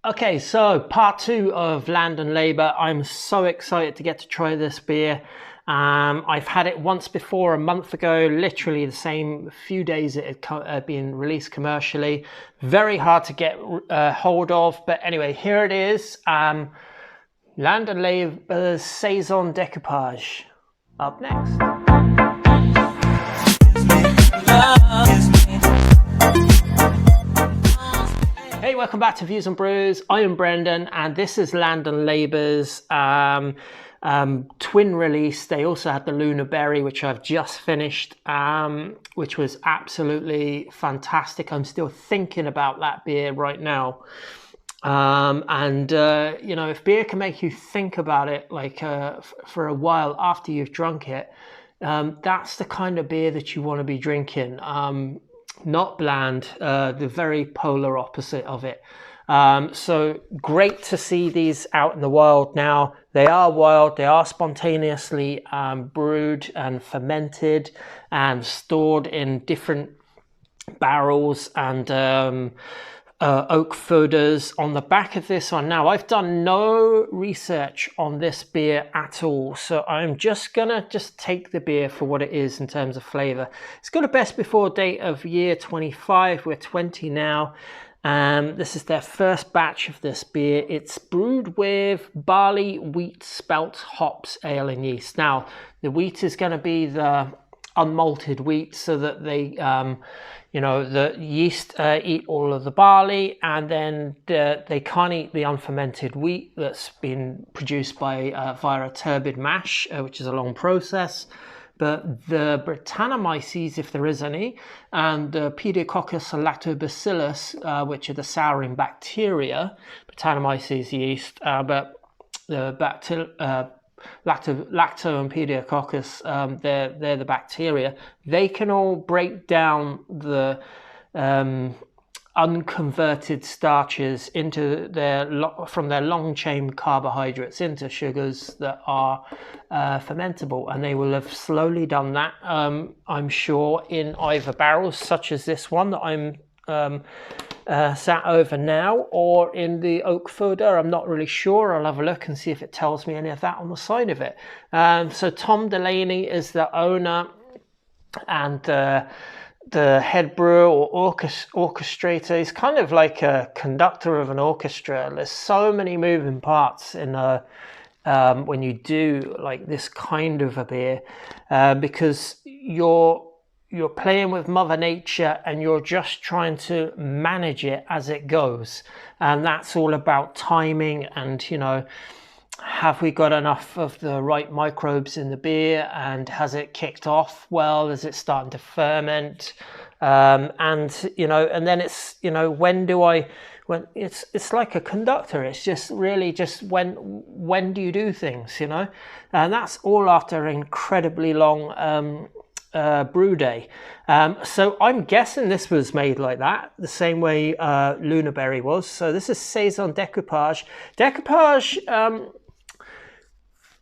Okay, so part 2 of Land and Labour. I'm so excited to get to try this beer. I've had it once before a month ago, literally the same few days it had been released commercially. Very hard to get hold of, but anyway, here it is. Land and Labour's Saison Decoupage. Up next. Hey, welcome back to Views and Brews. I am Brendan, and this is Land and Labour's twin release. They also had the Lunar Berry, which I've just finished, which was absolutely fantastic. I'm still thinking about that beer right now. You know, if beer can make you think about it like for a while after you've drunk it, that's the kind of beer that you want to be drinking. Not bland, the very polar opposite of it. So great to see these out in the wild now. They are wild, they are spontaneously brewed and fermented and stored in different barrels and oak foeders. On the back of this one now, I've done no research on this beer at all, so I'm just gonna take the beer for what it is in terms of flavor. It's got a best before date of year 25. We're 20 now. This is their first batch of this beer. It's brewed with barley, wheat, spelt, hops, ale and yeast. Now the wheat is going to be the unmalted wheat, so that they you know, the yeast eat all of the barley, and then they can't eat the unfermented wheat that's been produced by via a turbid mash, which is a long process. But the Brettanomyces, if there is any, and the Pediococcus and Lactobacillus, which are the souring bacteria, Brettanomyces yeast, but the Lacto and Pediococcus, they're the bacteria. They can all break down the unconverted starches into from their long chain carbohydrates into sugars that are fermentable, and they will have slowly done that, I'm sure, in either barrels such as this one that I'm sat over now, or in the oak foeder. I'm not really sure. I'll have a look and see if it tells me any of that on the side of it. So Tom Delaney is the owner and the head brewer or orchestrator. He's kind of like a conductor of an orchestra. There's so many moving parts in when you do like this kind of a beer, because you're playing with Mother Nature and you're just trying to manage it as it goes. And that's all about timing and, you know, have we got enough of the right microbes in the beer, and has it kicked off well? Is it starting to ferment? And, you know, and then it's, you know, when it's like a conductor. It's just really just when do you do things, you know? And that's all after an incredibly long brew day. So I'm guessing this was made like that, the same way Lunar Berry was. So this is Saison Decoupage. Decoupage,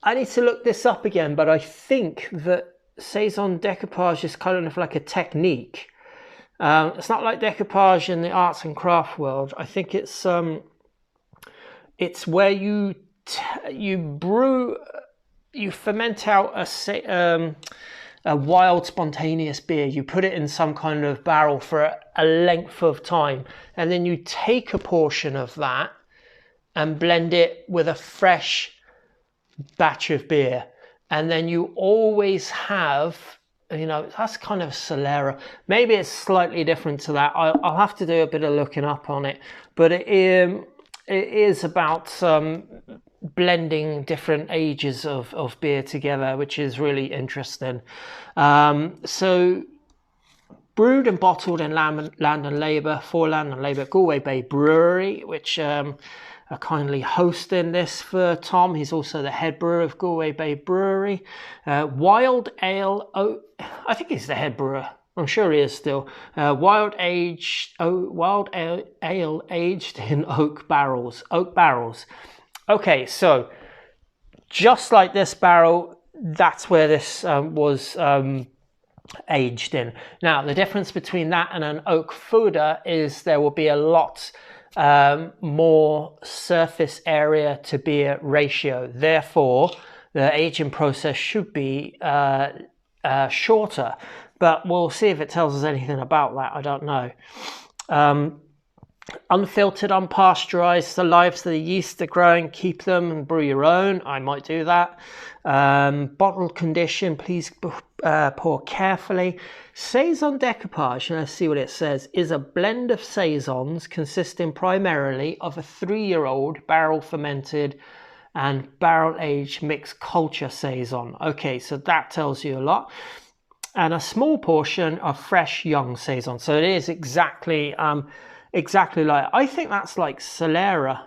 I need to look this up again, but I think that Saison Decoupage is kind of like a technique. It's not like decoupage in the arts and craft world. I think it's where you ferment out a wild spontaneous beer. You put it in some kind of barrel for a length of time, and then you take a portion of that and blend it with a fresh batch of beer, and then you always have, you know, that's kind of Solera. Maybe it's slightly different to that. I'll have to do a bit of looking up on it, but it is about blending different ages of beer together, which is really interesting. So brewed and bottled in Land and Labour, for Land and Labour, Galway Bay Brewery, which are kindly hosting this for Tom. He's also the head brewer of Galway Bay Brewery. Wild Ale, I think he's the head brewer. I'm sure he is still. Wild ale aged in oak barrels. Okay, so just like this barrel, that's where this was aged in. Now, the difference between that and an oak foeder is there will be a lot more surface area to beer ratio. Therefore, the aging process should be shorter. But we'll see if it tells us anything about that. I don't know. Unfiltered, unpasteurized, the lives of the yeast are growing, keep them and brew your own. I might do that. Bottled condition, please pour carefully. Saison decoupage, let's see what it says, is a blend of saisons consisting primarily of a 3-year-old barrel fermented and barrel aged mixed culture saison. Okay, so that tells you a lot. And a small portion of fresh young saison. So it is exactly like, I think that's like Solera,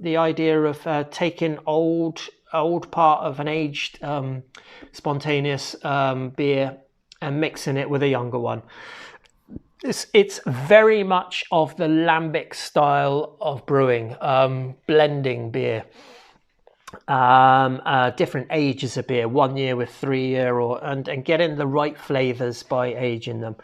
the idea of taking old part of an aged spontaneous beer and mixing it with a younger one. It's very much of the lambic style of brewing, blending beer. Different ages of beer, 1 year with 3 year, and getting the right flavors by aging them.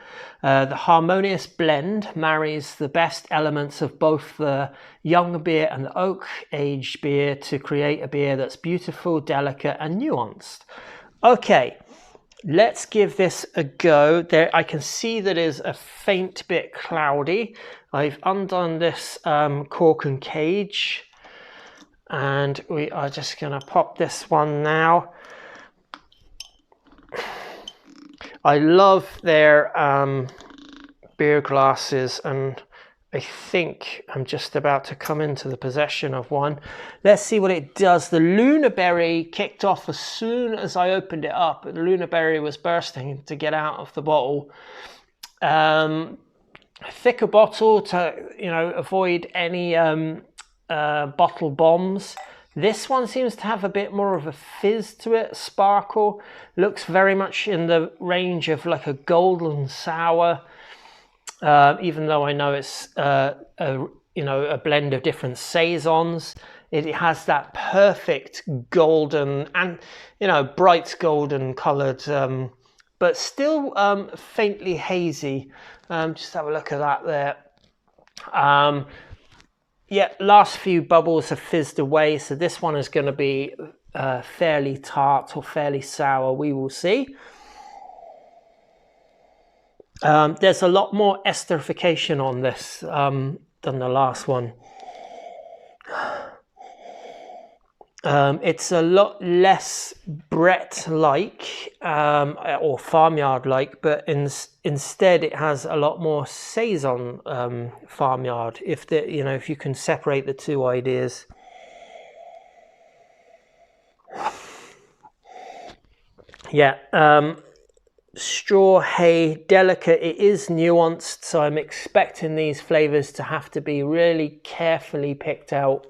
The harmonious blend marries the best elements of both the young beer and the oak aged beer to create a beer that's beautiful, delicate and nuanced. Okay, let's give this a go. There, I can see that is a faint bit cloudy. I've undone this cork and cage. And we are just going to pop this one now. I love their beer glasses, and I think I'm just about to come into the possession of one. Let's see what it does. The Lunaberry kicked off as soon as I opened it up. The Lunaberry was bursting to get out of the bottle. Thicker bottle to avoid any bottle bombs. This one seems to have a bit more of a fizz to it, sparkle. Looks very much in the range of like a golden sour, even though I know it's a blend of different saisons. It has that perfect golden and bright golden coloured, but still faintly hazy. Just have a look at that there. Yeah, last few bubbles have fizzed away, so this one is going to be fairly tart or fairly sour. We will see. There's a lot more esterification on this than the last one. It's a lot less Brett-like or farmyard-like, but instead it has a lot more saison farmyard. If you can separate the two ideas. Yeah, straw, hay, delicate. It is nuanced, so I'm expecting these flavors to have to be really carefully picked out.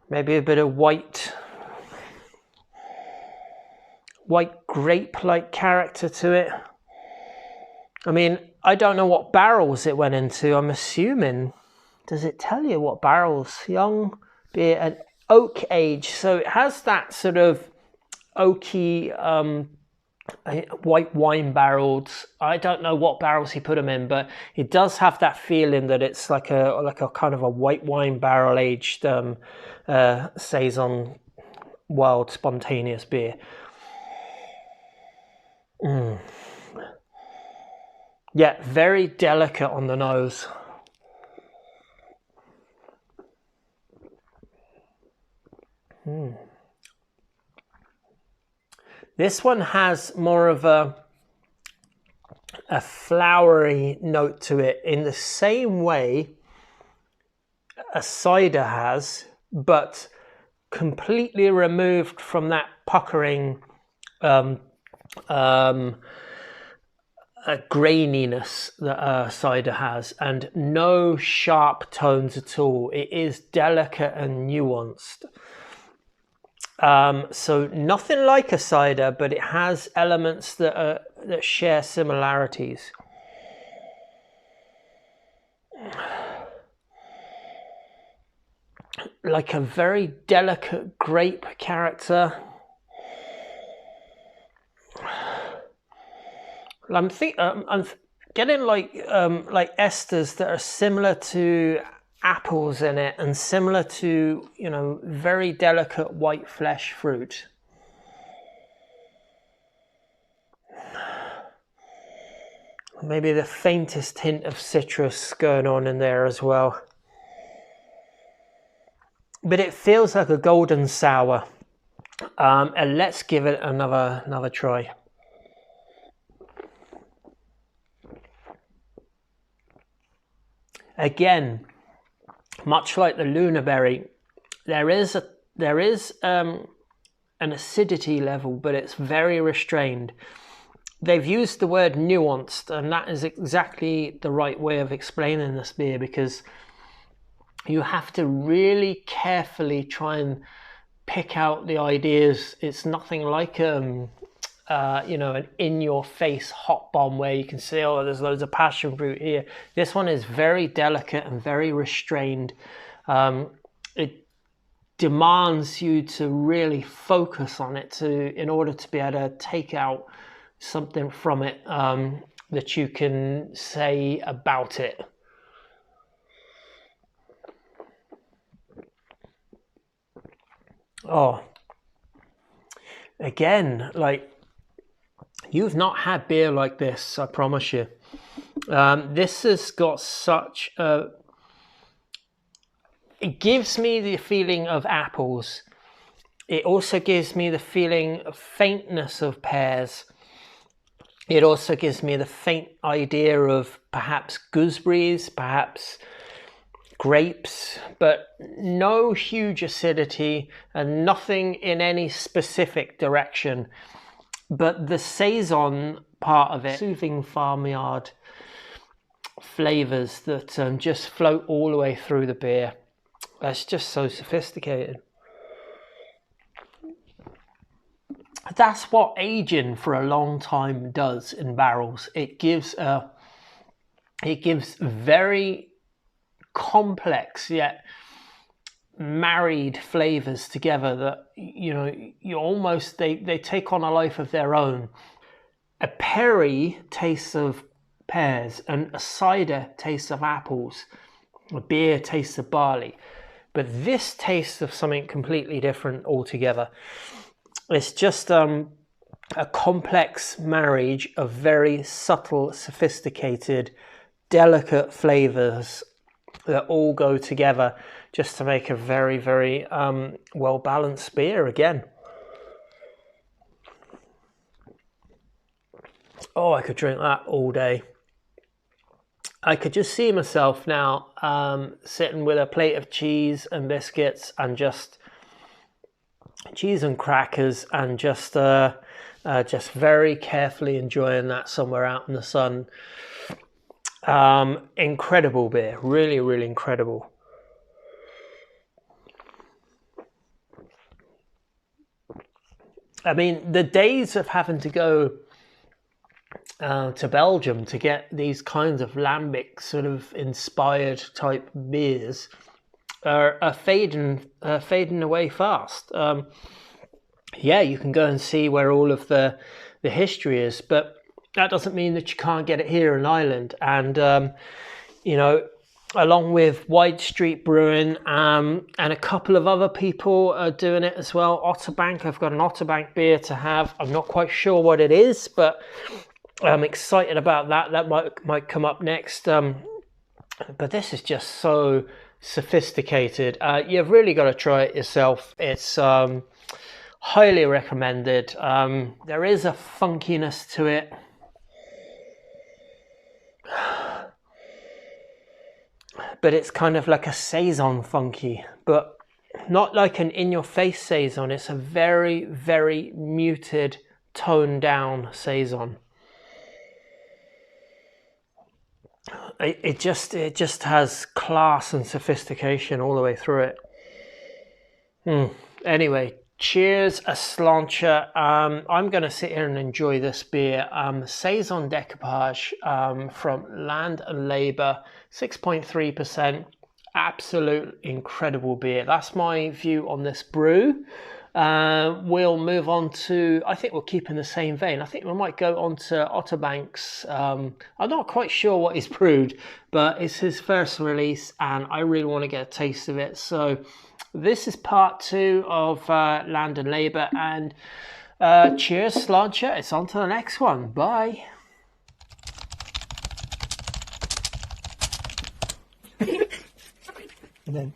Maybe a bit of white grape-like character to it. I mean, I don't know what barrels it went into. I'm assuming, does it tell you what barrels? Young beer and oak age. So it has that sort of oaky white wine barrels. I don't know what barrels he put them in, but it does have that feeling that it's like a kind of a white wine barrel aged saison wild spontaneous beer. Yeah, very delicate on the nose. This one has more of a flowery note to it in the same way a cider has, but completely removed from that puckering graininess that cider has, and no sharp tones at all. It is delicate and nuanced. So nothing like a cider, but it has elements that share similarities. Like a very delicate grape character. I'm getting like esters that are similar to apples in it, and similar to, you know, very delicate white flesh fruit. Maybe the faintest hint of citrus going on in there as well. But it feels like a golden sour. And let's give it another try. Again, much like the Lunar Berry, there is an acidity level, but it's very restrained. They've used the word nuanced, and that is exactly the right way of explaining this beer, because you have to really carefully try and pick out the ideas. It's nothing like you know, an in-your-face hot bomb where you can see, oh, there's loads of passion fruit here. This one is very delicate and very restrained. It demands you to really focus on it in order to be able to take out something from it that you can say about it. Oh, again, like, you've not had beer like this, I promise you. This has got such a... It gives me the feeling of apples. It also gives me the feeling of faintness of pears. It also gives me the faint idea of perhaps gooseberries, perhaps grapes, but no huge acidity and nothing in any specific direction. But the saison part of it, soothing farmyard flavors that just float all the way through the beer. That's just so sophisticated. That's what aging for a long time does in barrels. It gives very complex yet married flavors together that, you know, you almost, they take on a life of their own. A perry tastes of pears, and a cider tastes of apples. A beer tastes of barley. But this tastes of something completely different altogether. It's just a complex marriage of very subtle, sophisticated, delicate flavors that all go together just to make a very, very well-balanced beer again. Oh, I could drink that all day. I could just see myself now sitting with a plate of cheese and biscuits and just cheese and crackers, and just very carefully enjoying that somewhere out in the sun. Incredible beer, really, really incredible. I mean, the days of having to go to Belgium to get these kinds of lambic sort of inspired type beers are fading away fast. Yeah, you can go and see where all of the history is, but that doesn't mean that you can't get it here in Ireland. And you know, along with Wide Street Brewing and a couple of other people are doing it as well. Otterbank, I've got an Otterbank beer to have. I'm not quite sure what it is, but I'm excited about that. That might come up next. But this is just so sophisticated. You've really got to try it yourself. It's highly recommended. There is a funkiness to it. But it's kind of like a saison funky, but not like an in-your-face saison. It's a very, very muted, toned down saison. It just has class and sophistication all the way through it. Anyway, cheers, a sláinte. I'm going to sit here and enjoy this beer. Saison de Coupage from Land and Labour, 6.3%. Absolute incredible beer. That's my view on this brew. we'll move on to, I think we'll keep in the same vein. I think we might go on to Otterbank's. I'm not quite sure what he's brewed, but it's his first release and I really want to get a taste of it. So this is part 2 of Land and Labour, and cheers, Slancher. It's on to the next one. Bye. And then